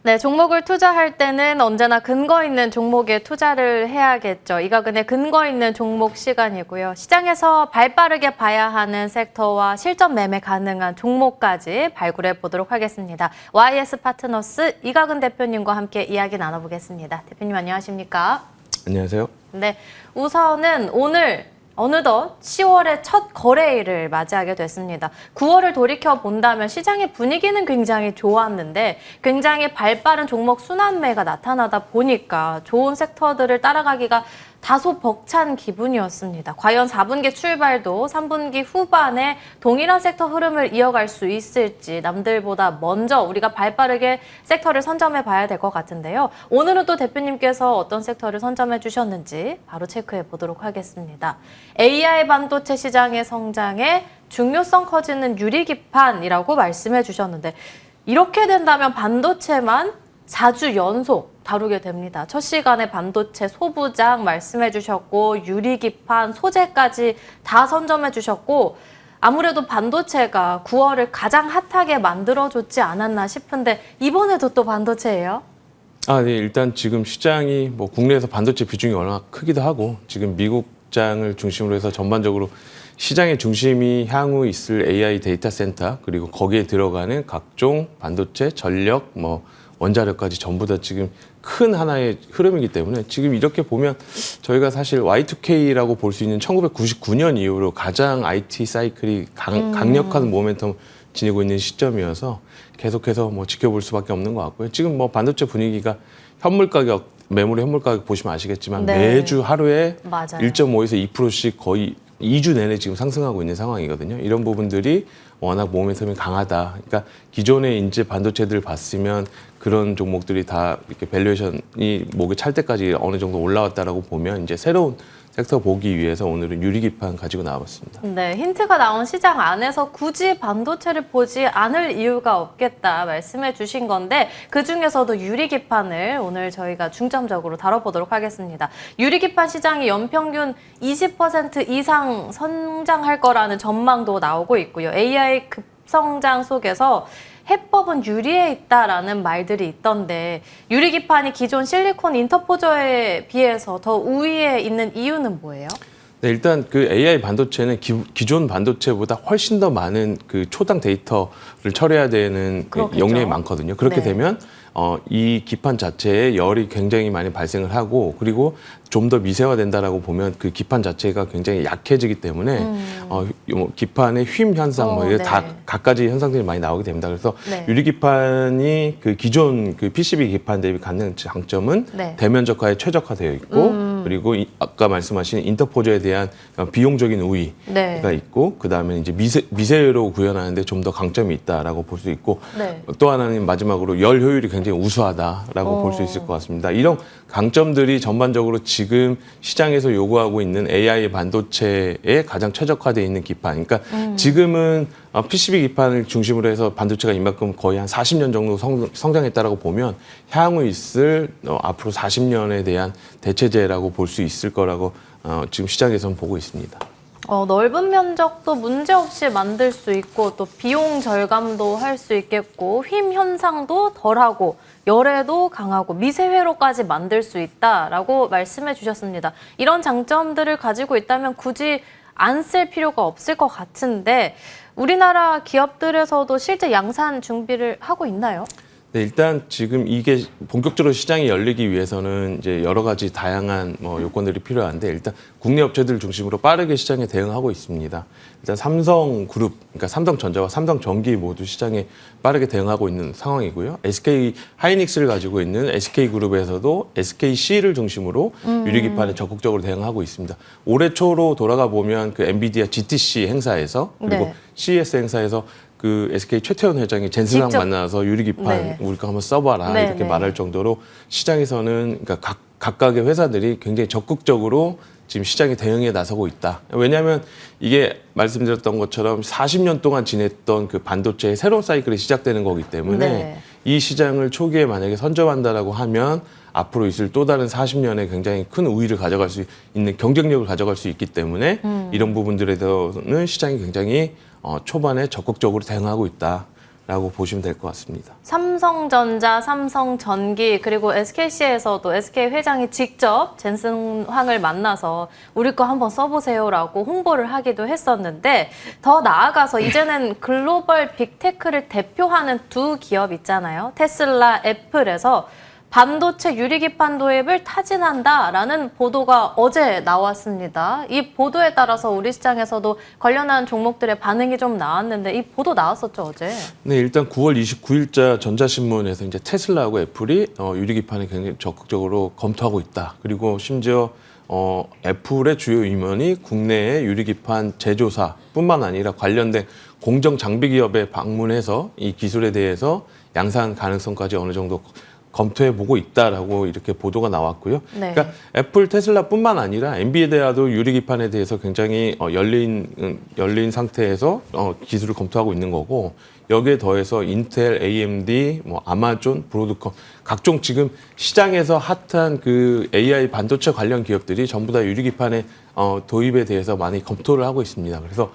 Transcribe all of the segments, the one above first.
네, 종목을 투자할 때는 언제나 근거 있는 종목에 투자를 해야겠죠. 이가근의 근거 있는 종목 시간이고요. 시장에서 발빠르게 봐야 하는 섹터와 실전 매매 가능한 종목까지 발굴해 보도록 하겠습니다. YS 파트너스 이가근 대표님과 함께 이야기 나눠보겠습니다. 대표님 안녕하십니까? 안녕하세요. 네, 우선은 오늘 어느덧 10월의 첫 거래일을 맞이하게 됐습니다. 9월을 돌이켜본다면 시장의 분위기는 굉장히 좋았는데 굉장히 발빠른 종목 순환매가 나타나다 보니까 좋은 섹터들을 따라가기가 다소 벅찬 기분이었습니다. 과연 4분기 출발도 3분기 후반에 동일한 섹터 흐름을 이어갈 수 있을지 남들보다 먼저 우리가 발빠르게 섹터를 선점해 봐야 될 것 같은데요. 오늘은 또 대표님께서 어떤 섹터를 선점해 주셨는지 바로 체크해 보도록 하겠습니다. AI 반도체 시장의 성장에 중요성 커지는 유리기판이라고 말씀해 주셨는데 이렇게 된다면 반도체만 4주 연속 다루게 됩니다. 첫 시간에 반도체 소부장 말씀해 주셨고 유리기판, 소재까지 다 선점해 주셨고 아무래도 반도체가 9월을 가장 핫하게 만들어줬지 않았나 싶은데 이번에도 또 반도체예요? 네, 일단 지금 시장이 국내에서 반도체 비중이 워낙 크기도 하고 지금 미국장을 중심으로 해서 전반적으로 시장의 중심이 향후 있을 AI 데이터 센터 그리고 거기에 들어가는 각종 반도체, 전력, 원자력까지 전부 다 지금 큰 하나의 흐름이기 때문에 지금 이렇게 보면 저희가 사실 Y2K라고 볼 수 있는 1999년 이후로 가장 IT 사이클이 강력한 모멘텀 지니고 있는 시점이어서 계속해서 지켜볼 수밖에 없는 것 같고요. 지금 반도체 분위기가 현물 가격, 메모리 현물 가격 보시면 아시겠지만 네. 매주 하루에 맞아요. 1.5에서 2%씩 거의 2주 내내 지금 상승하고 있는 상황이거든요. 이런 부분들이 워낙 모멘텀이 강하다. 그러니까 기존의 이제 반도체들 봤으면 그런 종목들이 다 이렇게 밸류에이션이 목에 찰 때까지 어느 정도 올라왔다라고 보면 이제 새로운 섹터 보기 위해서 오늘은 유리기판 가지고 나와봤습니다. 네, 힌트가 나온 시장 안에서 굳이 반도체를 보지 않을 이유가 없겠다 말씀해 주신 건데 그중에서도 유리기판을 오늘 저희가 중점적으로 다뤄보도록 하겠습니다. 유리기판 시장이 연평균 20% 이상 성장할 거라는 전망도 나오고 있고요. AI 급성장 속에서 해법은 유리에 있다라는 말들이 있던데 유리기판이 기존 실리콘 인터포저에 비해서 더 우위에 있는 이유는 뭐예요? 네, 일단 그 AI 반도체는 기존 반도체보다 훨씬 더 많은 그 초당 데이터를 처리해야 되는 역량이 많거든요. 그렇게 되면 이 기판 자체에 열이 굉장히 많이 발생을 하고 그리고 좀 더 미세화된다라고 보면 그 기판 자체가 굉장히 약해지기 때문에 기판의 휨 현상 이게 다 갖가지 현상들이 많이 나오게 됩니다. 그래서 유리기판이 그 기존 그 PCB 기판 대비 갖는 장점은 대면적화에 최적화되어 있고 그리고 아까 말씀하신 인터포저에 대한 비용적인 우위가 있고 그다음에 이제 미세로 구현하는데 좀 더 강점이 있다라고 볼 수 있고 또 하나는 마지막으로 열 효율이 굉장히 우수하다라고 볼 수 있을 것 같습니다. 이런 강점들이 전반적으로 지금 시장에서 요구하고 있는 AI 반도체에 가장 최적화되어 있는 기판. 그러니까 지금은 PCB 기판을 중심으로 해서 반도체가 이만큼 거의 한 40년 정도 성장했다라고 보면 향후 있을 앞으로 40년에 대한 대체제라고 볼 수 있을 거라고 지금 시장에서는 보고 있습니다. 넓은 면적도 문제없이 만들 수 있고 또 비용 절감도 할 수 있겠고 휨 현상도 덜하고 열에도 강하고 미세회로까지 만들 수 있다라고 말씀해 주셨습니다. 이런 장점들을 가지고 있다면 굳이 안 쓸 필요가 없을 것 같은데 우리나라 기업들에서도 실제 양산 준비를 하고 있나요? 네, 일단 지금 이게 본격적으로 시장이 열리기 위해서는 이제 여러 가지 다양한 요건들이 필요한데 일단 국내 업체들 중심으로 빠르게 시장에 대응하고 있습니다. 일단 삼성그룹, 그러니까 삼성전자와 삼성전기 모두 시장에 빠르게 대응하고 있는 상황이고요. SK 하이닉스를 가지고 있는 SK그룹에서도 SKC를 중심으로 유리기판에 적극적으로 대응하고 있습니다. 올해 초로 돌아가 보면 그 엔비디아 GTC 행사에서 그리고 CES 행사에서 그 SK 최태원 회장이 젠슨랑 만나서 유리기판 우리가 한번 써봐라 이렇게 말할 정도로 시장에서는 그러니까 각각의 회사들이 굉장히 적극적으로 지금 시장에 대응에 나서고 있다. 왜냐하면 이게 말씀드렸던 것처럼 40년 동안 지냈던 그 반도체의 새로운 사이클이 시작되는 거기 때문에 이 시장을 초기에 만약에 선점한다라고 하면 앞으로 있을 또 다른 40년에 굉장히 큰 우위를 가져갈 수 있는 경쟁력을 가져갈 수 있기 때문에 이런 부분들에 대해서는 시장이 굉장히 초반에 적극적으로 대응하고 있다. 라고 보시면 될 것 같습니다. 삼성전자, 삼성전기 그리고 SKC에서도 SK 회장이 직접 젠슨 황을 만나서 우리 거 한번 써보세요라고 홍보를 하기도 했었는데 더 나아가서 이제는 글로벌 빅테크를 대표하는 두 기업 있잖아요. 테슬라, 애플에서 반도체 유리기판 도입을 타진한다라는 보도가 어제 나왔습니다. 이 보도에 따라서 우리 시장에서도 관련한 종목들의 반응이 좀 나왔는데 이 보도 나왔었죠, 어제? 네, 일단 9월 29일자 전자신문에서 이제 테슬라하고 애플이 유리기판을 굉장히 적극적으로 검토하고 있다. 그리고 심지어 애플의 주요 임원이 국내의 유리기판 제조사뿐만 아니라 관련된 공정 장비 기업에 방문해서 이 기술에 대해서 양산 가능성까지 어느 정도 검토해보고 있다라고 이렇게 보도가 나왔고요. 네. 그러니까 애플, 테슬라뿐만 아니라 엔비디아도 유리기판에 대해서 굉장히 열린 상태에서 기술을 검토하고 있는 거고 여기에 더해서 인텔, AMD, 뭐 아마존, 브로드컴 각종 지금 시장에서 핫한 그 AI 반도체 관련 기업들이 전부 다 유리기판의 도입에 대해서 많이 검토를 하고 있습니다. 그래서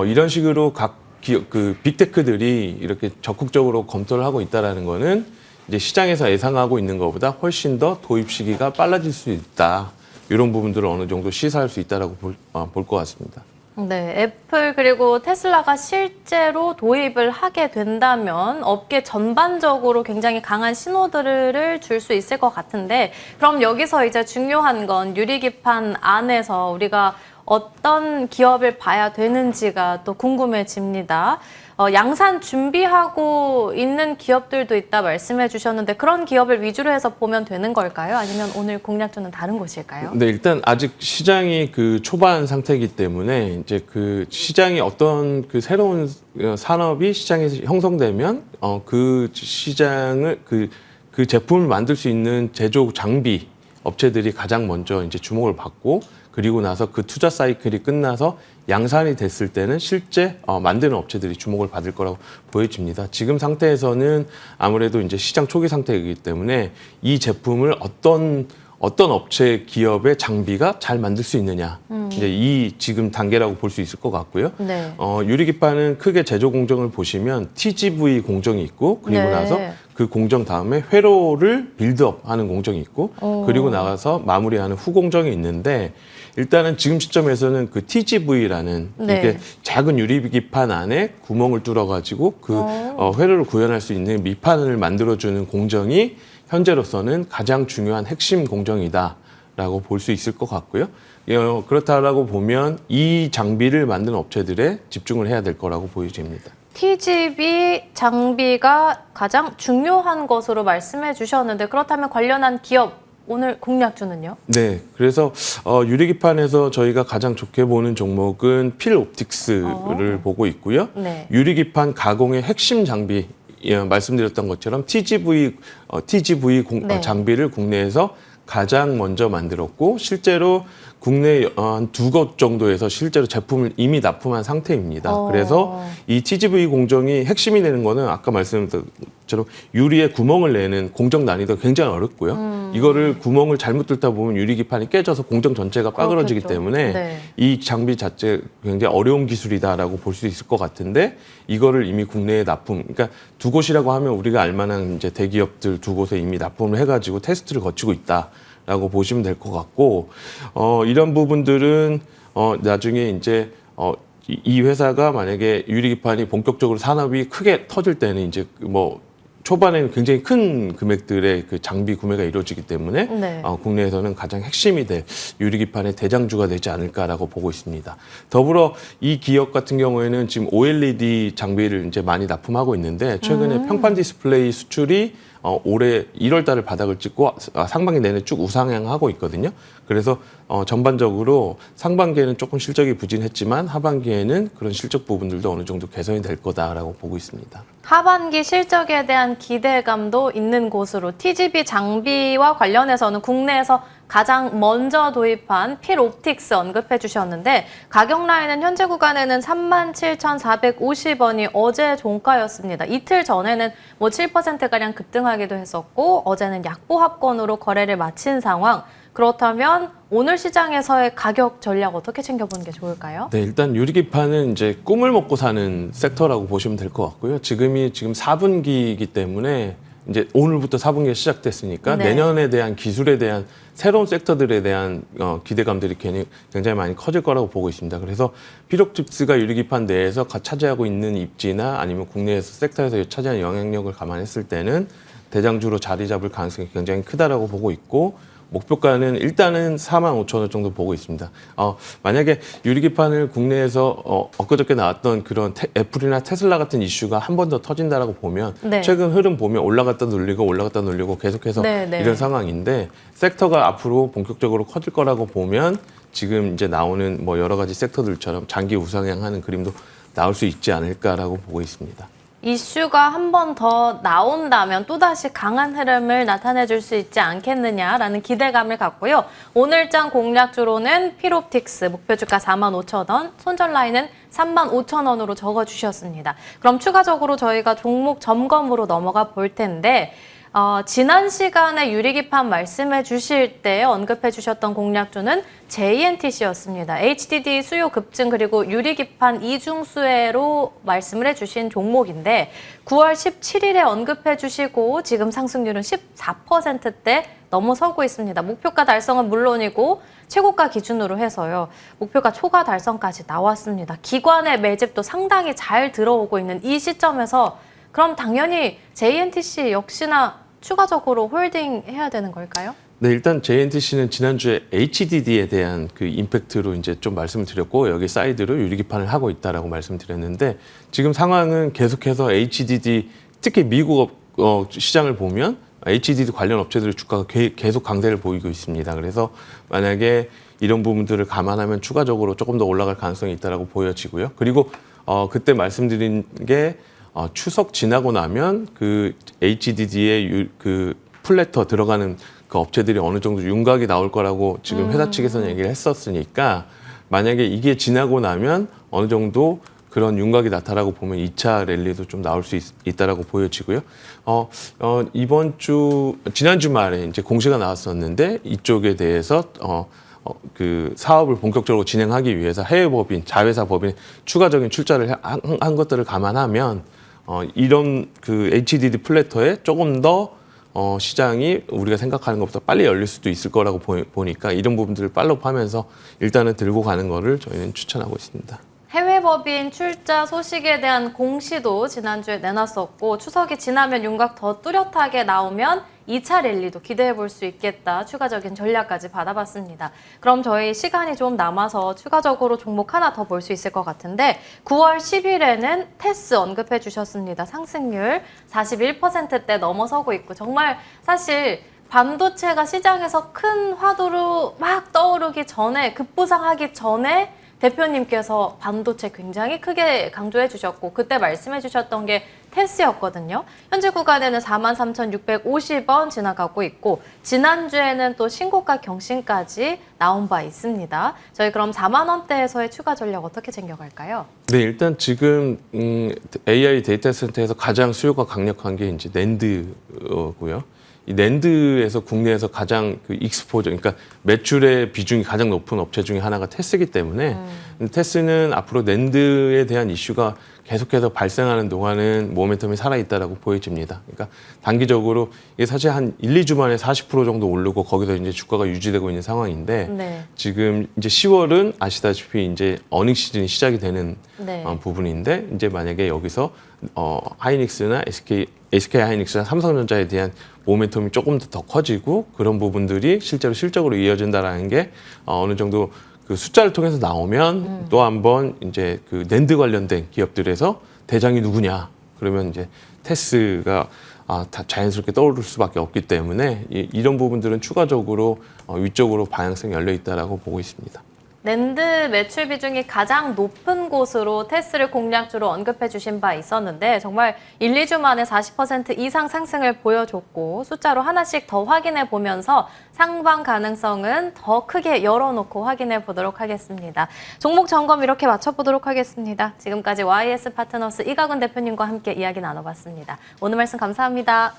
이런 식으로 각 기업, 그 빅테크들이 이렇게 적극적으로 검토를 하고 있다라는 거는 이제 시장에서 예상하고 있는 것보다 훨씬 더 도입 시기가 빨라질 수 있다. 이런 부분들을 어느 정도 시사할 수 있다라고 볼 것 같습니다. 네, 애플 그리고 테슬라가 실제로 도입을 하게 된다면 업계 전반적으로 굉장히 강한 신호들을 줄 수 있을 것 같은데 그럼 여기서 이제 중요한 건 유리기판 안에서 우리가 어떤 기업을 봐야 되는지가 또 궁금해집니다. 양산 준비하고 있는 기업들도 있다 말씀해 주셨는데 그런 기업을 위주로 해서 보면 되는 걸까요? 아니면 오늘 공략주는 다른 곳일까요? 네, 일단 아직 시장이 그 초반 상태이기 때문에 이제 그 시장이 어떤 그 새로운 산업이 시장에서 형성되면 그 시장을 그 제품을 만들 수 있는 제조 장비 업체들이 가장 먼저 이제 주목을 받고 그리고 나서 그 투자 사이클이 끝나서 양산이 됐을 때는 실제 만드는 업체들이 주목을 받을 거라고 보여집니다. 지금 상태에서는 아무래도 이제 시장 초기 상태이기 때문에 이 제품을 어떤 업체 기업의 장비가 잘 만들 수 있느냐 이제 이 지금 단계라고 볼 수 있을 것 같고요. 네. 유리기판은 크게 제조 공정을 보시면 TGV 공정이 있고 그리고 네. 나서 그 공정 다음에 회로를 빌드업하는 공정이 있고 그리고 나가서 마무리하는 후공정이 있는데 일단은 지금 시점에서는 그 TGV라는 네. 이게 작은 유리기판 안에 구멍을 뚫어가지고 그 회로를 구현할 수 있는 밑판을 만들어주는 공정이 현재로서는 가장 중요한 핵심 공정이다라고 볼 수 있을 것 같고요. 그렇다라고 보면 이 장비를 만드는 업체들에 집중을 해야 될 거라고 보여집니다. TGV 장비가 가장 중요한 것으로 말씀해 주셨는데 그렇다면 관련한 기업 오늘 공략주는요? 네, 그래서 유리기판에서 저희가 가장 좋게 보는 종목은 필옵틱스를 보고 있고요. 네. 유리기판 가공의 핵심 장비 말씀드렸던 것처럼 TGV 네. 장비를 국내에서 가장 먼저 만들었고 실제로 국내 한 2곳 정도에서 실제로 제품을 이미 납품한 상태입니다. 그래서 이 TGV 공정이 핵심이 되는 거는 아까 말씀드린 것처럼 유리에 구멍을 내는 공정 난이도가 굉장히 어렵고요. 이거를 구멍을 잘못 뚫다 보면 유리기판이 깨져서 공정 전체가 빠그러지기 그렇겠죠. 때문에 네. 이 장비 자체 굉장히 어려운 기술이다라고 볼 수 있을 것 같은데 이거를 이미 국내에 납품, 그러니까 2곳이라고 하면 우리가 알만한 이제 대기업들 2곳에 이미 납품을 해가지고 테스트를 거치고 있다라고 보시면 될 것 같고 이런 부분들은 나중에 이제 이 회사가 만약에 유리기판이 본격적으로 산업이 크게 터질 때는 이제 뭐 초반에는 굉장히 큰 금액들의 그 장비 구매가 이루어지기 때문에 네. 국내에서는 가장 핵심이 될 유리기판의 대장주가 되지 않을까라고 보고 있습니다. 더불어 이 기업 같은 경우에는 지금 OLED 장비를 이제 많이 납품하고 있는데 최근에 평판 디스플레이 수출이 올해 1월 달을 바닥을 찍고 상반기 내내 쭉 우상향하고 있거든요. 그래서 전반적으로 상반기에는 조금 실적이 부진했지만 하반기에는 그런 실적 부분들도 어느 정도 개선이 될 거다라고 보고 있습니다. 하반기 실적에 대한 기대감도 있는 곳으로 TGV 장비와 관련해서는 국내에서 가장 먼저 도입한 필옵틱스 언급해 주셨는데 가격 라인은 현재 구간에는 37,450원이 어제 종가였습니다. 이틀 전에는 뭐 7%가량 급등하기도 했었고 어제는 약보합권으로 거래를 마친 상황. 그렇다면 오늘 시장에서의 가격 전략 어떻게 챙겨보는 게 좋을까요? 네, 일단 유리기판은 이제 꿈을 먹고 사는 섹터라고 보시면 될 것 같고요. 지금 4분기이기 때문에 이제 오늘부터 4분기가 시작됐으니까 네. 내년에 대한 기술에 대한 새로운 섹터들에 대한 기대감들이 굉장히 많이 커질 거라고 보고 있습니다. 그래서 피록집스가 유리기판 내에서 차지하고 있는 입지나 아니면 국내에서 섹터에서 차지하는 영향력을 감안했을 때는 대장주로 자리 잡을 가능성이 굉장히 크다라고 보고 있고, 목표가는 일단은 45,000원 정도 보고 있습니다. 만약에 유리기판을 국내에서 엊그저께 나왔던 그런 애플이나 테슬라 같은 이슈가 한 번 더 터진다라고 보면 네. 최근 흐름 보면 올라갔다 눌리고 계속해서 네. 이런 상황인데, 섹터가 앞으로 본격적으로 커질 거라고 보면 지금 이제 나오는 뭐 여러 가지 섹터들처럼 장기 우상향하는 그림도 나올 수 있지 않을까라고 보고 있습니다. 이슈가 한 번 더 나온다면 또다시 강한 흐름을 나타내 줄 수 있지 않겠느냐라는 기대감을 갖고요. 오늘장 공략주로는 피롭틱스 목표 주가 45,000원, 손절 라인은 35,000원으로 적어주셨습니다. 그럼 추가적으로 저희가 종목 점검으로 넘어가 볼 텐데, 지난 시간에 유리기판 말씀해 주실 때 언급해 주셨던 공략주는 JNTC였습니다. HDD 수요 급증 그리고 유리기판 이중수혜로 말씀을 해주신 종목인데 9월 17일에 언급해 주시고 지금 상승률은 14%대 넘어서고 있습니다. 목표가 달성은 물론이고 최고가 기준으로 해서요. 목표가 초과 달성까지 나왔습니다. 기관의 매집도 상당히 잘 들어오고 있는 이 시점에서 그럼 당연히 JNTC 역시나 추가적으로 홀딩해야 되는 걸까요? 네, 일단 JNTC는 지난주에 HDD에 대한 그 임팩트로 이제 좀 말씀을 드렸고, 여기 사이드로 유리기판을 하고 있다라고 말씀드렸는데, 지금 상황은 계속해서 HDD, 특히 미국 시장을 보면 HDD 관련 업체들의 주가가 계속 강세를 보이고 있습니다. 그래서 만약에 이런 부분들을 감안하면 추가적으로 조금 더 올라갈 가능성이 있다라고 보여지고요. 그리고 그때 말씀드린 게 추석 지나고 나면 그 HDD의 그 플래터 들어가는 그 업체들이 어느 정도 윤곽이 나올 거라고 지금 회사 측에서는 얘기를 했었으니까, 만약에 이게 지나고 나면 어느 정도 그런 윤곽이 나타나고 보면 2차 랠리도 좀 나올 수 있다라고 보여지고요. 지난주 말에 이제 공시가 나왔었는데, 이쪽에 대해서 그 사업을 본격적으로 진행하기 위해서 해외 법인, 자회사 법인 추가적인 출자를 한 것들을 감안하면 이런 그 HDD 플래터에 조금 더 시장이 우리가 생각하는 것보다 빨리 열릴 수도 있을 거라고 보니까 이런 부분들을 팔로우하면서 일단은 들고 가는 거를 저희는 추천하고 있습니다. 해외 법인 출자 소식에 대한 공시도 지난주에 내놨었고 추석이 지나면 윤곽 더 뚜렷하게 나오면 2차 랠리도 기대해 볼 수 있겠다. 추가적인 전략까지 받아봤습니다. 그럼 저희 시간이 좀 남아서 추가적으로 종목 하나 더 볼 수 있을 것 같은데 9월 10일에는 테스 언급해 주셨습니다. 상승률 41%대 넘어서고 있고 정말 사실 반도체가 시장에서 큰 화두로 막 떠오르기 전에 급부상하기 전에 대표님께서 반도체 굉장히 크게 강조해 주셨고 그때 말씀해 주셨던 게 테스였거든요. 현재 구간에는 43,650원 지나가고 있고 지난주에는 또 신고가 경신까지 나온 바 있습니다. 저희 그럼 4만 원대에서의 추가 전략 어떻게 챙겨갈까요? 네, 일단 지금 AI 데이터 센터에서 가장 수요가 강력한 게 이제 낸드고요. 이 낸드에서 국내에서 가장 그 익스포저, 그러니까 매출의 비중이 가장 높은 업체 중에 하나가 테스기 때문에 테스는 앞으로 낸드에 대한 이슈가 계속해서 발생하는 동안은 모멘텀이 살아있다라고 보여집니다. 그러니까 단기적으로 이게 사실 한 1, 2주 만에 40% 정도 오르고 거기서 이제 주가가 유지되고 있는 상황인데 네. 지금 이제 10월은 아시다시피 이제 어닝 시즌이 시작이 되는 네. 부분인데 이제 만약에 여기서 하이닉스나 SK 하이닉스나 삼성전자에 대한 모멘텀이 조금 더 커지고 그런 부분들이 실제로 실적으로 이어진다라는 게 어느 정도 그 숫자를 통해서 나오면 또 한번 이제 그 낸드 관련된 기업들에서 대장이 누구냐 그러면 이제 테스가 다 자연스럽게 떠오를 수밖에 없기 때문에 이런 부분들은 추가적으로 위쪽으로 방향성이 열려 있다라고 보고 있습니다. 낸드 매출 비중이 가장 높은 곳으로 테스를 공략주로 언급해 주신 바 있었는데 정말 1, 2주 만에 40% 이상 상승을 보여줬고 숫자로 하나씩 더 확인해 보면서 상방 가능성은 더 크게 열어놓고 확인해 보도록 하겠습니다. 종목 점검 이렇게 맞춰보도록 하겠습니다. 지금까지 YS 파트너스 이가근 대표님과 함께 이야기 나눠봤습니다. 오늘 말씀 감사합니다.